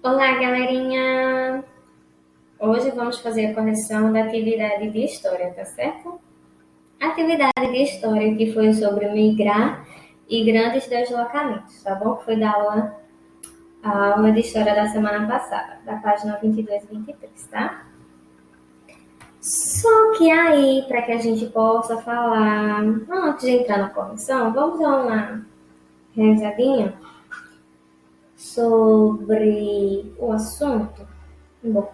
Olá, galerinha! Hoje vamos fazer a correção da atividade de história, tá certo? A atividade de história que foi sobre migrar e grandes deslocamentos, tá bom? Que foi a aula de história da semana passada, da página 22 e 23, tá? Só que aí, para que a gente possa falar, antes de entrar na correção, vamos dar uma revisadinha sobre o assunto. Bom,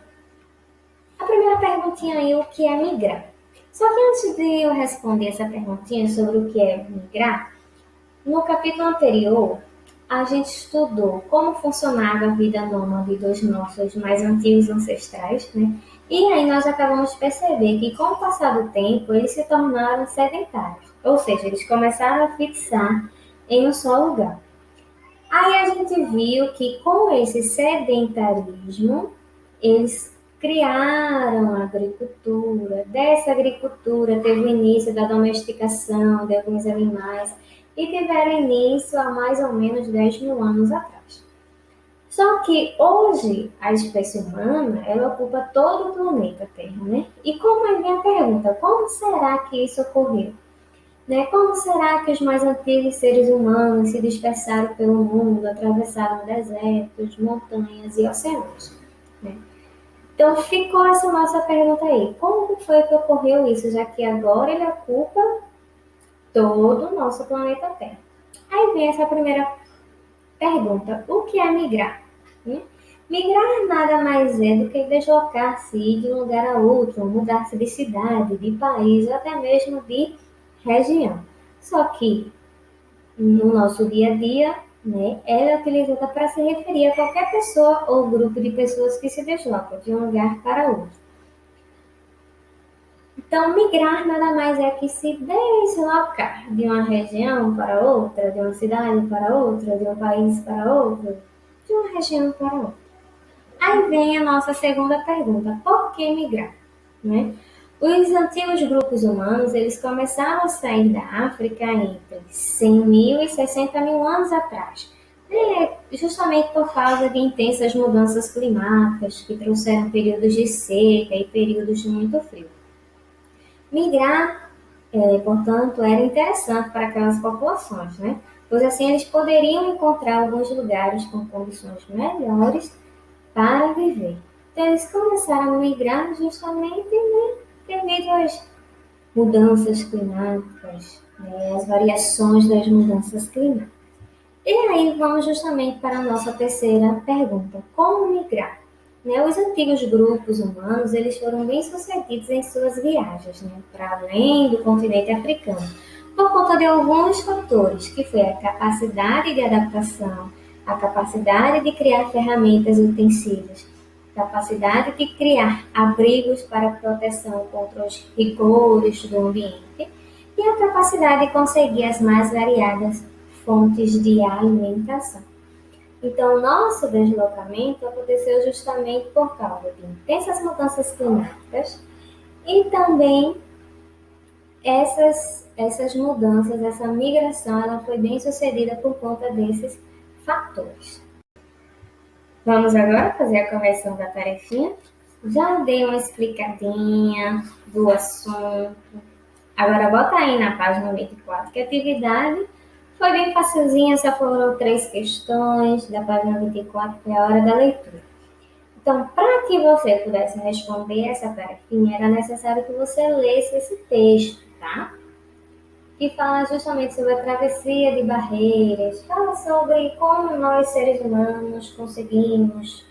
a primeira perguntinha aí, o que é migrar? Só que antes de eu responder essa perguntinha sobre o que é migrar, no capítulo anterior, a gente estudou como funcionava a vida nômade dos nossos mais antigos ancestrais, né? E aí nós acabamos de perceber que com o passar do tempo, eles se tornaram sedentários. Ou seja, eles começaram a fixar em um só lugar. Aí a gente viu que com esse sedentarismo, eles criaram a agricultura. Dessa agricultura teve o início da domesticação de alguns animais e tiveram início há mais ou menos 10 mil anos atrás. Só que hoje a espécie humana ela ocupa todo o planeta Terra, né? E como aí vem a pergunta, como será que isso ocorreu? Né? Como será que os mais antigos seres humanos se dispersaram pelo mundo, atravessaram desertos, montanhas e oceanos? Né? Então ficou essa nossa pergunta aí. Como que foi que ocorreu isso, já que agora ele ocupa todo o nosso planeta Terra? Aí vem essa primeira pergunta. O que é migrar? Né? Migrar nada mais é do que deslocar-se de um lugar a outro, mudar-se de cidade, de país ou até mesmo de região. Só que no nosso dia a dia, né, ela é utilizada para se referir a qualquer pessoa ou grupo de pessoas que se deslocam de um lugar para outro. Então, migrar nada mais é que se deslocar de uma região para outra, de uma cidade para outra, de um país para outro, de uma região para outra. Aí vem a nossa segunda pergunta: por que migrar? Né? Os antigos grupos humanos eles começaram a sair da África entre 100 mil e 60 mil anos atrás, justamente por causa de intensas mudanças climáticas que trouxeram períodos de seca e períodos de muito frio. Migrar, portanto, era interessante para aquelas populações, né? Pois assim eles poderiam encontrar alguns lugares com condições melhores para viver. Então eles começaram a migrar justamente, né, devido às mudanças climáticas, né, as variações das mudanças climáticas. E aí vamos justamente para a nossa terceira pergunta: como migrar? Né, os antigos grupos humanos eles foram bem sucedidos em suas viagens, né, para além do continente africano, por conta de alguns fatores, que foi a capacidade de adaptação, a capacidade de criar ferramentas e utensílios, capacidade de criar abrigos para proteção contra os rigores do ambiente e a capacidade de conseguir as mais variadas fontes de alimentação. Então, nosso deslocamento aconteceu justamente por causa de intensas mudanças climáticas e também essas mudanças, essa migração, ela foi bem sucedida por conta desses fatores. Vamos agora fazer a correção da tarefinha. Já dei uma explicadinha do assunto. Agora bota aí na página 24 que a atividade foi bem facilzinha, só foram 3 questões da página 24, que é a hora da leitura. Então, para que você pudesse responder essa tarefinha, era necessário que você lesse esse texto, tá? Que fala justamente sobre a travessia de barreiras, fala sobre como nós, seres humanos, conseguimos,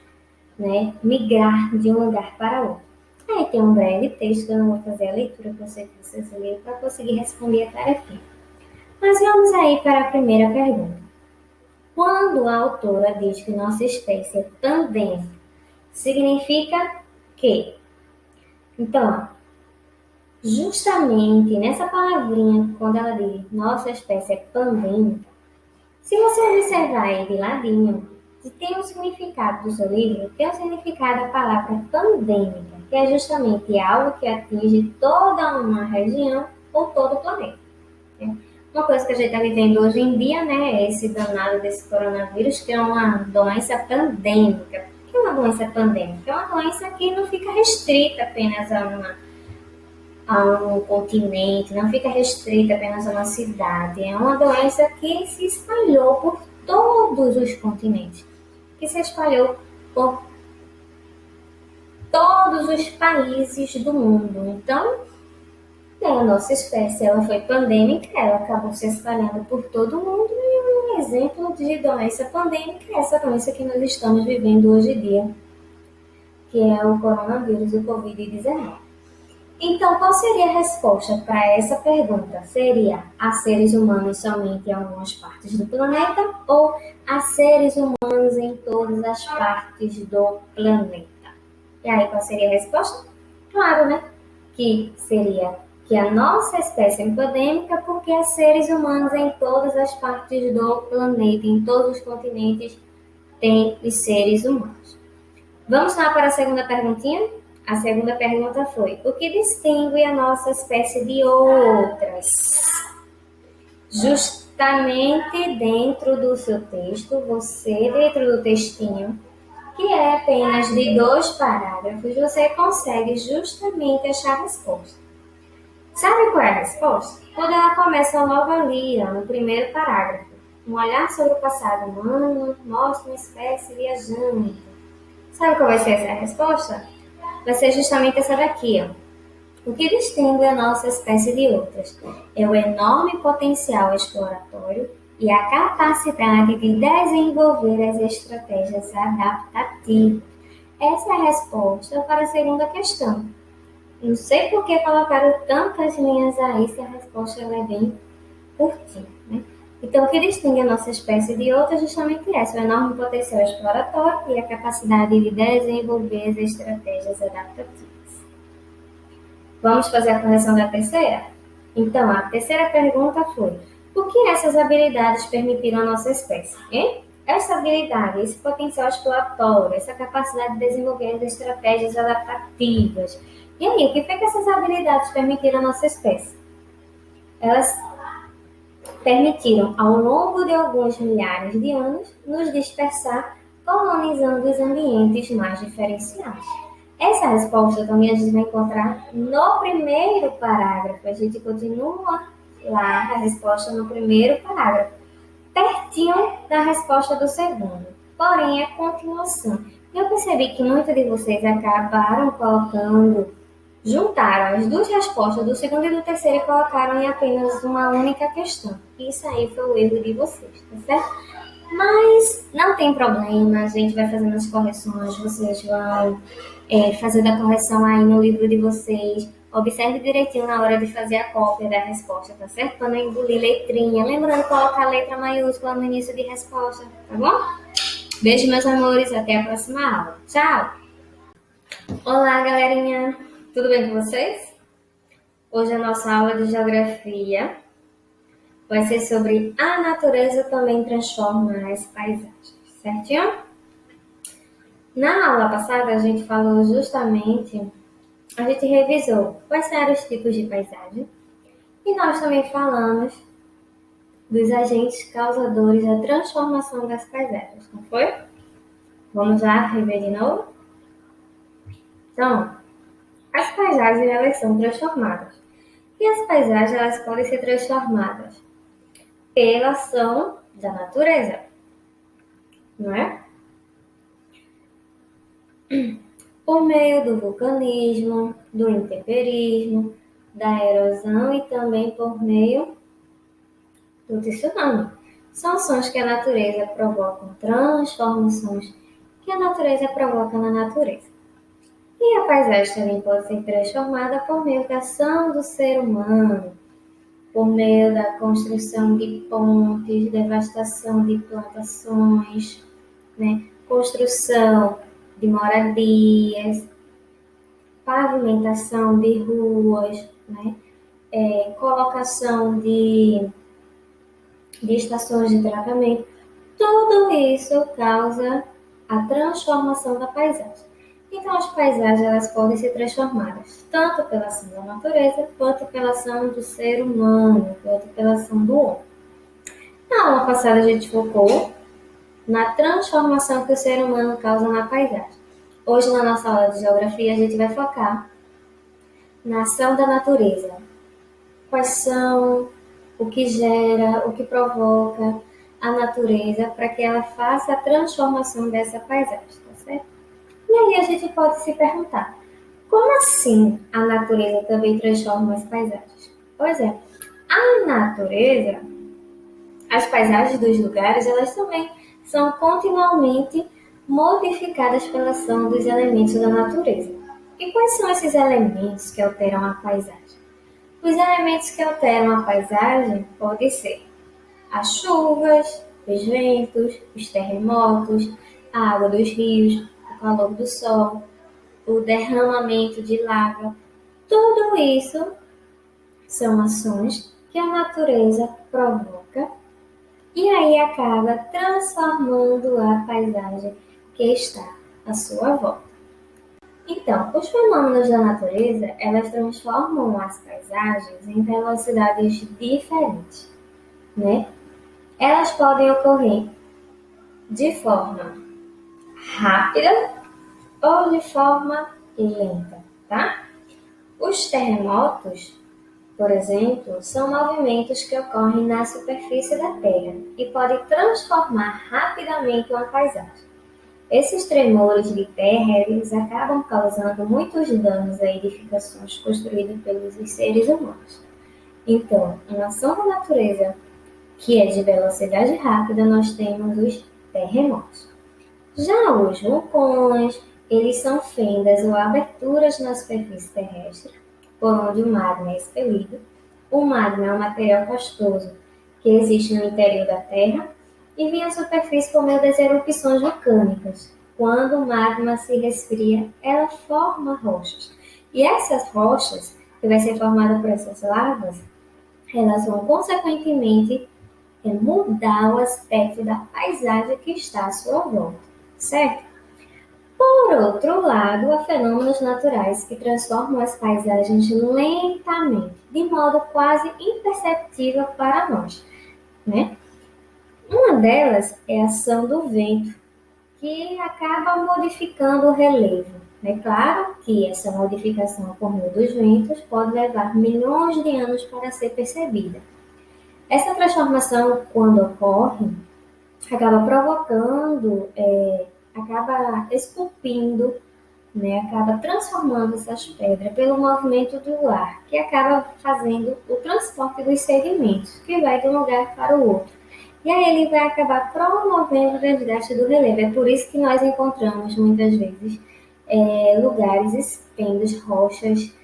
né, migrar de um lugar para outro. Aí tem um breve texto, eu não vou fazer a leitura para vocês lerem para conseguir responder a tarefinha. Mas vamos aí para a primeira pergunta. Quando a autora diz que nossa espécie é pandêmica, significa que? Então, justamente nessa palavrinha, quando ela diz nossa espécie é pandêmica, se você observar aí de ladinho, tem um significado do seu livro, tem um significado da palavra pandêmica, que é justamente algo que atinge toda uma região ou todo o planeta. Né? Uma coisa que a gente está vivendo hoje em dia, né, é esse danado desse coronavírus, que é uma doença pandêmica, uma doença pandêmica? É uma doença que não fica restrita apenas a um continente, não fica restrita apenas a uma cidade. É uma doença que se espalhou por todos os continentes, que se espalhou por todos os países do mundo. Então, a nossa espécie ela foi pandêmica, ela acabou se espalhando por todo o mundo e um exemplo de doença pandêmica é essa doença que nós estamos vivendo hoje em dia, que é o coronavírus, o Covid-19. Então, qual seria a resposta para essa pergunta? Seria a seres humanos somente em algumas partes do planeta ou a seres humanos em todas as partes do planeta? E aí, qual seria a resposta? Claro, né? Que seria que a nossa espécie é endêmica porque há seres humanos em todas as partes do planeta, em todos os continentes tem os seres humanos. Vamos lá para a segunda perguntinha? A segunda pergunta foi: o que distingue a nossa espécie de outras? Justamente dentro do seu texto, dentro do textinho, que é apenas de 2 parágrafos, você consegue justamente achar a resposta. Sabe qual é a resposta? Quando ela começa logo ali, no primeiro parágrafo. Um olhar sobre o passado humano mostra uma espécie viajante. Sabe qual vai ser essa resposta? Vai ser justamente essa daqui, ó. O que distingue a nossa espécie de outras é o enorme potencial exploratório e a capacidade de desenvolver as estratégias adaptativas. Essa é a resposta para a segunda questão. Não sei por que colocaram tantas linhas aí se a resposta é bem curtinha, né? Então, o que distingue a nossa espécie de outras é justamente essa, o enorme potencial exploratório e a capacidade de desenvolver as estratégias adaptativas. Vamos fazer a correção da terceira? Então, a terceira pergunta foi: por que essas habilidades permitiram a nossa espécie? Hein? Essa habilidade, esse potencial exploratório, essa capacidade de desenvolver as estratégias adaptativas. E aí, o que foi que essas habilidades permitiram a nossa espécie? Elas permitiram, ao longo de alguns milhares de anos, nos dispersar, colonizando os ambientes mais diferenciados. Essa resposta também a gente vai encontrar no primeiro parágrafo. A gente continua lá a resposta no primeiro parágrafo, pertinho da resposta do segundo. Porém, é continuação. Eu percebi que muitos de vocês acabaram juntaram as 2 respostas do segundo e do terceiro e colocaram em apenas uma única questão. Isso aí foi o erro de vocês, tá certo? Mas não tem problema, a gente vai fazendo as correções, vocês vão fazendo a correção aí no livro de vocês. Observe direitinho na hora de fazer a cópia da resposta, tá certo? Para não engolir letrinha. Lembrando de colocar a letra maiúscula no início de resposta, tá bom? Beijo, meus amores, até a próxima aula. Tchau! Olá, galerinha! Tudo bem com vocês? Hoje a nossa aula de geografia vai ser sobre a natureza também transforma as paisagens, certinho? Na aula passada a gente falou justamente, a gente revisou quais eram os tipos de paisagem e nós também falamos dos agentes causadores da transformação das paisagens, não foi? Vamos lá rever de novo? Então, as paisagens elas são transformadas e as paisagens elas podem ser transformadas pela ação da natureza, não é? Por meio do vulcanismo, do intemperismo, da erosão e também por meio do tsunami. São ações que a natureza provoca, transformações que a natureza provoca na natureza. E a paisagem também pode ser transformada por meio da ação do ser humano, por meio da construção de pontes, devastação de plantações, né? Construção de moradias, pavimentação de ruas, né? Colocação de estações de tratamento. Tudo isso causa a transformação da paisagem. Então, as paisagens elas podem ser transformadas tanto pela ação da natureza, quanto pela ação do ser humano, quanto pela ação do homem. Na aula passada, a gente focou na transformação que o ser humano causa na paisagem. Hoje, na nossa aula de geografia, a gente vai focar na ação da natureza. Quais são, o que gera, o que provoca a natureza para que ela faça a transformação dessa paisagem, tá certo? E aí a gente pode se perguntar, como assim a natureza também transforma as paisagens? Pois é, a natureza, as paisagens dos lugares, elas também são continuamente modificadas pela ação dos elementos da natureza. E quais são esses elementos que alteram a paisagem? Os elementos que alteram a paisagem podem ser as chuvas, os ventos, os terremotos, a água dos rios, o calor do sol, o derramamento de lava. Tudo isso são ações que a natureza provoca e aí acaba transformando a paisagem que está à sua volta. Então, os fenômenos da natureza, elas transformam as paisagens em velocidades diferentes, né? Elas podem ocorrer de forma rápida ou de forma lenta, tá? Os terremotos, por exemplo, são movimentos que ocorrem na superfície da Terra e podem transformar rapidamente uma paisagem. Esses tremores de terra, eles acabam causando muitos danos a edificações construídas pelos seres humanos. Então, em ação da natureza, que é de velocidade rápida, nós temos os terremotos. Já os vulcões, eles são fendas ou aberturas na superfície terrestre, por onde o magma é expelido. O magma é um material pastoso que existe no interior da Terra e vem à superfície por meio das erupções vulcânicas. Quando o magma se resfria, ela forma rochas. E essas rochas, que vai ser formada por essas lavas, elas vão consequentemente mudar o aspecto da paisagem que está à sua volta, certo? Por outro lado, há fenômenos naturais que transformam as paisagens lentamente, de modo quase imperceptível para nós, né? Uma delas é a ação do vento, que acaba modificando o relevo. É claro que essa modificação por meio dos ventos pode levar milhões de anos para ser percebida. Essa transformação, quando ocorre, acaba provocando, acaba esculpindo, né, acaba transformando essas pedras pelo movimento do ar, que acaba fazendo o transporte dos sedimentos, que vai de um lugar para o outro. E aí ele vai acabar promovendo o desgaste do relevo. É por isso que nós encontramos muitas vezes lugares expensos, rochas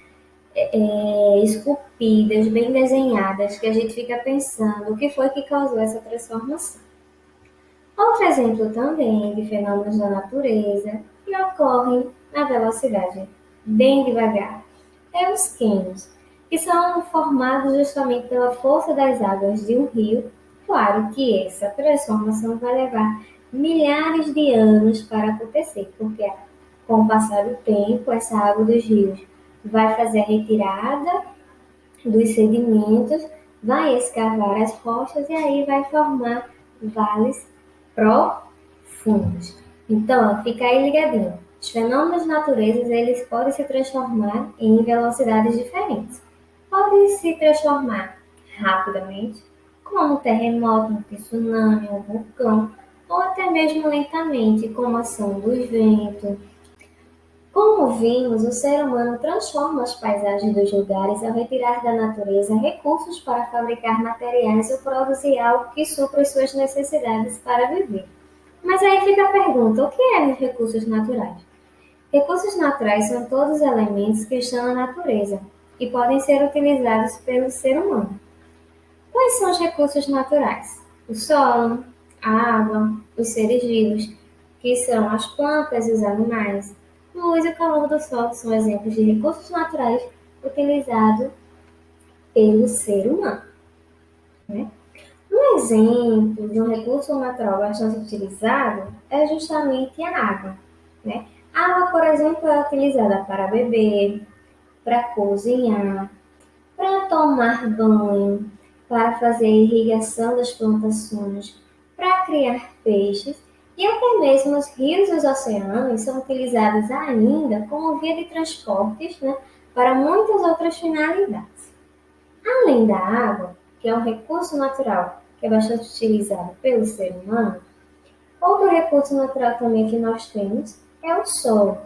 esculpidas, bem desenhadas, que a gente fica pensando o que foi que causou essa transformação. Outro exemplo também de fenômenos da natureza que ocorrem na velocidade bem devagar é os cânions, que são formados justamente pela força das águas de um rio. Claro que essa transformação vai levar milhares de anos para acontecer, porque com o passar do tempo, essa água dos rios vai fazer a retirada dos sedimentos, vai escavar as rochas e aí vai formar vales profundos. Então, fica aí ligadinho. Os fenômenos naturezas, eles podem se transformar em velocidades diferentes. Podem se transformar rapidamente, como um terremoto, um tsunami, um vulcão, ou até mesmo lentamente, como a ação dos ventos. Como vimos, o ser humano transforma as paisagens dos lugares ao retirar da natureza recursos para fabricar materiais ou produzir algo que supra as suas necessidades para viver. Mas aí fica a pergunta: o que é os recursos naturais? Recursos naturais são todos os elementos que estão na natureza e podem ser utilizados pelo ser humano. Quais são os recursos naturais? O solo, a água, os seres vivos, que são as plantas e os animais. Luz e o calor do sol são exemplos de recursos naturais utilizados pelo ser humano, né? Um exemplo de um recurso natural bastante utilizado é justamente a água, né? A água, por exemplo, é utilizada para beber, para cozinhar, para tomar banho, para fazer irrigação das plantações, para criar peixes E até mesmo os rios e os oceanos são utilizados ainda como via de transportes, né, para muitas outras finalidades. Além da água, que é um recurso natural que é bastante utilizado pelo ser humano, outro recurso natural também que nós temos é o solo,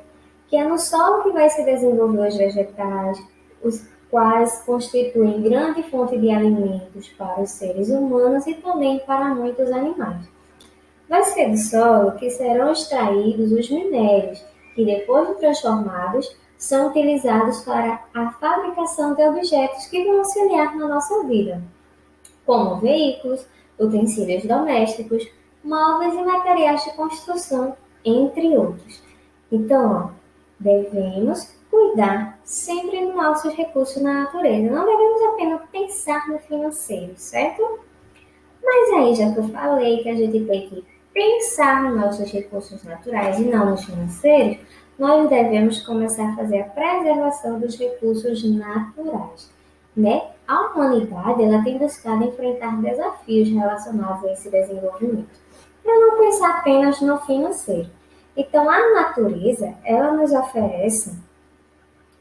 que é no solo que vai se desenvolver os vegetais, os quais constituem grande fonte de alimentos para os seres humanos e também para muitos animais. Vai ser do solo que serão extraídos os minérios, que depois de transformados, são utilizados para a fabricação de objetos que vão auxiliar na nossa vida, como veículos, utensílios domésticos, móveis e materiais de construção, entre outros. Então, ó, devemos cuidar sempre dos nossos recursos na natureza. Não devemos apenas pensar no financeiro, certo? Mas aí, já que eu falei que a gente tem que pensar nos nossos recursos naturais e não nos financeiros, nós devemos começar a fazer a preservação dos recursos naturais, né? A humanidade, ela tem buscado enfrentar desafios relacionados a esse desenvolvimento, para não pensar apenas no financeiro. Então, a natureza, ela nos oferece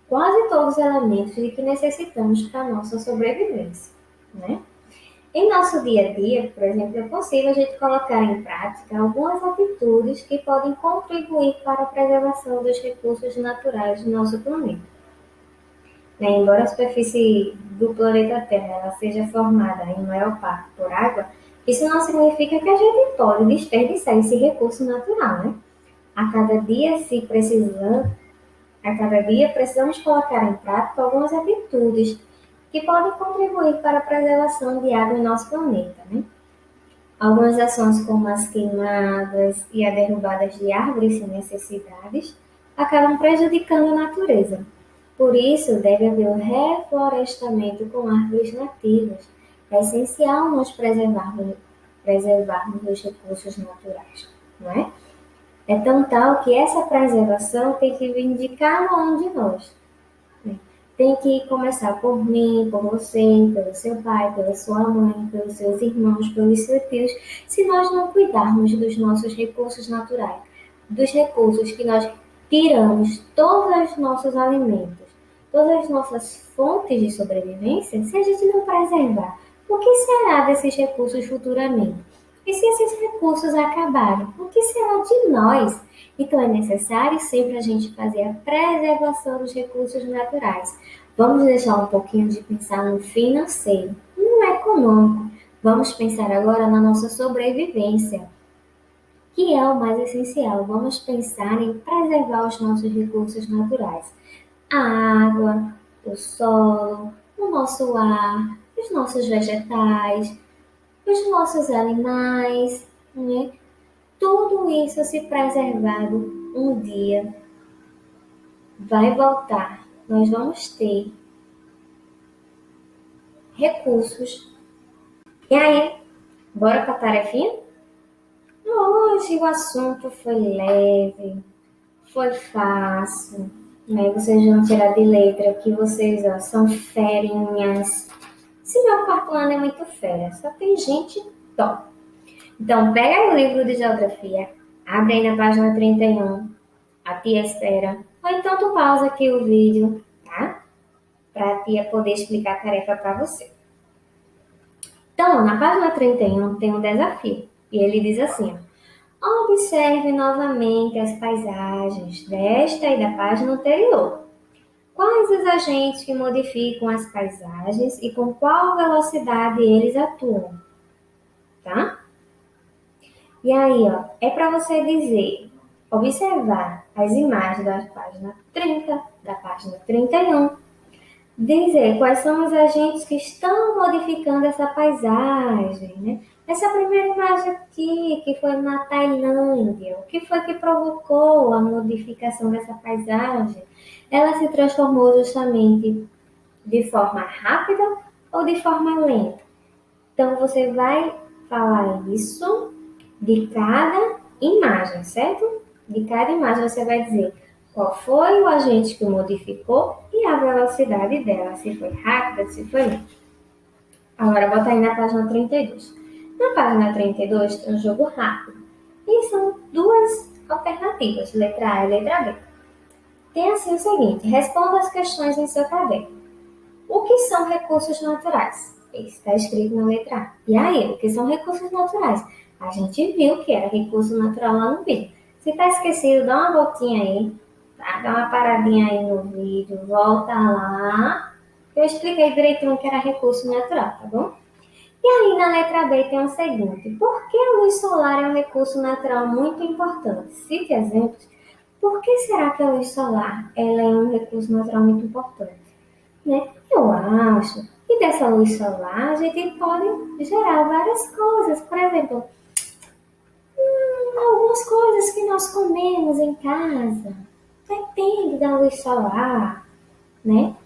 quase todos os elementos de que necessitamos para a nossa sobrevivência, né? Em nosso dia a dia, por exemplo, é possível a gente colocar em prática algumas atitudes que podem contribuir para a preservação dos recursos naturais do nosso planeta. Né? Embora a superfície do planeta Terra ela seja formada em maior parte por água, isso não significa que a gente pode desperdiçar esse recurso natural, né? A cada dia, se precisando, a cada dia precisamos colocar em prática algumas atitudes que podem contribuir para a preservação de água em nosso planeta, né? Algumas ações como as queimadas e a derrubada de árvores sem necessidades acabam prejudicando a natureza. Por isso, deve haver o reflorestamento com árvores nativas. É essencial nós preservarmos os recursos naturais, não é? É tão tal que essa preservação tem que vir de cada um de nós. Tem que começar por mim, por você, pelo seu pai, pela sua mãe, pelos seus irmãos, pelos seus tios, se nós não cuidarmos dos nossos recursos naturais, dos recursos que nós tiramos todos os nossos alimentos, todas as nossas fontes de sobrevivência, se a gente não preservar, o que será desses recursos futuramente? E se esses recursos acabarem, o que será de nós? Então é necessário sempre a gente fazer a preservação dos recursos naturais. Vamos deixar um pouquinho de pensar no financeiro, no econômico. Vamos pensar agora na nossa sobrevivência, que é o mais essencial. Vamos pensar em preservar os nossos recursos naturais. A água, o solo, o nosso ar, os nossos vegetais, os nossos animais, né? Tudo isso, se preservado, um dia vai voltar. Nós vamos ter recursos. E aí, bora para a tarefinha? Hoje o assunto foi leve, foi fácil. Né? Vocês vão tirar de letra que vocês ó, são ferinhas. Se meu quarto ano é muito fera, só tem gente top. Então, pega o livro de geografia, abre aí na página 31, a tia espera. Ou então tu pausa aqui o vídeo, tá? Para a tia poder explicar a tarefa para você. Então, na página 31 tem um desafio. E ele diz assim, ó, observe novamente as paisagens desta e da página anterior. Quais os agentes que modificam as paisagens e com qual velocidade eles atuam, tá? E aí, ó, é para você dizer, observar as imagens da página 30, da página 31, dizer quais são os agentes que estão modificando essa paisagem, né? Essa primeira imagem aqui, que foi na Tailândia, o que foi que provocou a modificação dessa paisagem? Ela se transformou justamente de forma rápida ou de forma lenta? Então, você vai falar isso de cada imagem, certo? De cada imagem você vai dizer qual foi o agente que modificou e a velocidade dela, se foi rápida, se foi lenta. Agora, bota aí na página 32. Na página 32 tem um jogo rápido. E são duas alternativas, letra A e letra B. Tem assim o seguinte: responda as questões em seu caderno. O que são recursos naturais? Isso está escrito na letra A. E aí, o que são recursos naturais? A gente viu que era recurso natural lá no vídeo. Se está esquecido, dá uma voltinha aí, tá? Dá uma paradinha aí no vídeo, volta lá. Eu expliquei direitinho o que era recurso natural, tá bom? E aí, na letra B tem o seguinte: por que a luz solar é um recurso natural muito importante? Cite exemplos. Por que será que a luz solar ela é um recurso natural muito importante? Né? Eu acho que dessa luz solar a gente pode gerar várias coisas. Por exemplo, algumas coisas que nós comemos em casa depende da luz solar, né?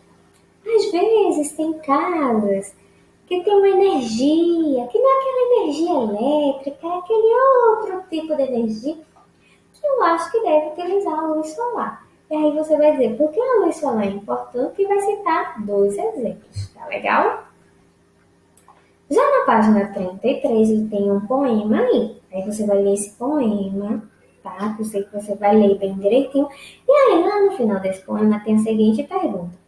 Às vezes tem casas que tem uma energia, que não é aquela energia elétrica, é aquele outro tipo de energia que eu acho que deve utilizar a luz solar. E aí você vai dizer, por que a luz solar é importante? E vai citar dois exemplos, tá legal? Já na página 33 ele tem um poema aí. Aí você vai ler esse poema, tá? Eu sei que você vai ler bem direitinho. E aí lá no final desse poema tem a seguinte pergunta.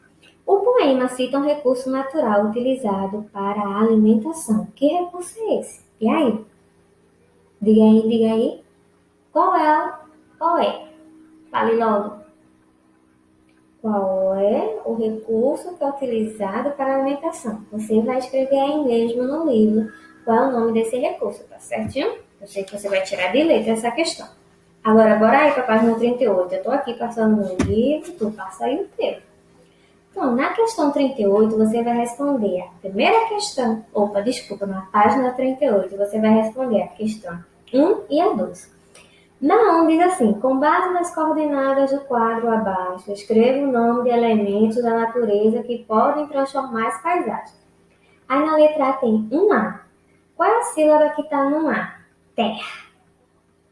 O poema cita um recurso natural utilizado para a alimentação. Que recurso é esse? E aí? Diga aí, diga aí. Qual é? Qual é? Fale logo. Qual é o recurso que é utilizado para a alimentação? Você vai escrever aí mesmo no livro qual é o nome desse recurso, tá certinho? Eu sei que você vai tirar de letra essa questão. Agora, bora aí para a página 38. Eu estou aqui passando no livro, tu passa aí o teu. Então, na questão 38, você vai responder a primeira questão. Opa, desculpa, na página 38, você vai responder a questão 1 e a 2. Na 1 diz assim, com base nas coordenadas do quadro abaixo, escreva o nome de elementos da natureza que podem transformar as paisagens. Aí na letra A tem um A. Qual é a sílaba que está no A? Terra.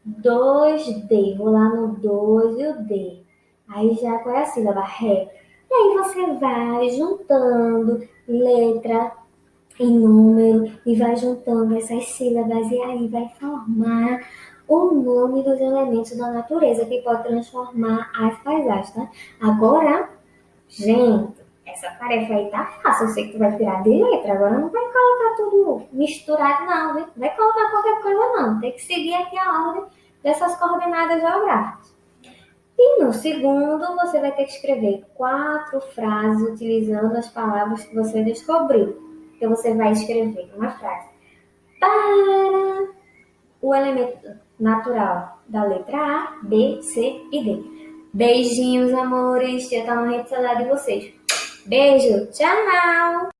2D, vou lá no 2 e o D. Aí já qual é a sílaba? Ré. E aí você vai juntando letra e número e vai juntando essas sílabas e aí vai formar o nome dos elementos da natureza que pode transformar as paisagens, tá? Agora, gente, essa tarefa aí tá fácil. Eu sei que tu vai tirar de letra. Agora não vai colocar tudo misturado, não, viu? Não vai colocar qualquer coisa, não. Tem que seguir aqui a ordem dessas coordenadas geográficas. E no segundo, você vai ter que escrever 4 frases utilizando as palavras que você descobriu. Então, você vai escrever uma frase para o elemento natural da letra A, B, C e D. Beijinhos, amores. Eu tô na rede celular de vocês. Beijo, tchau!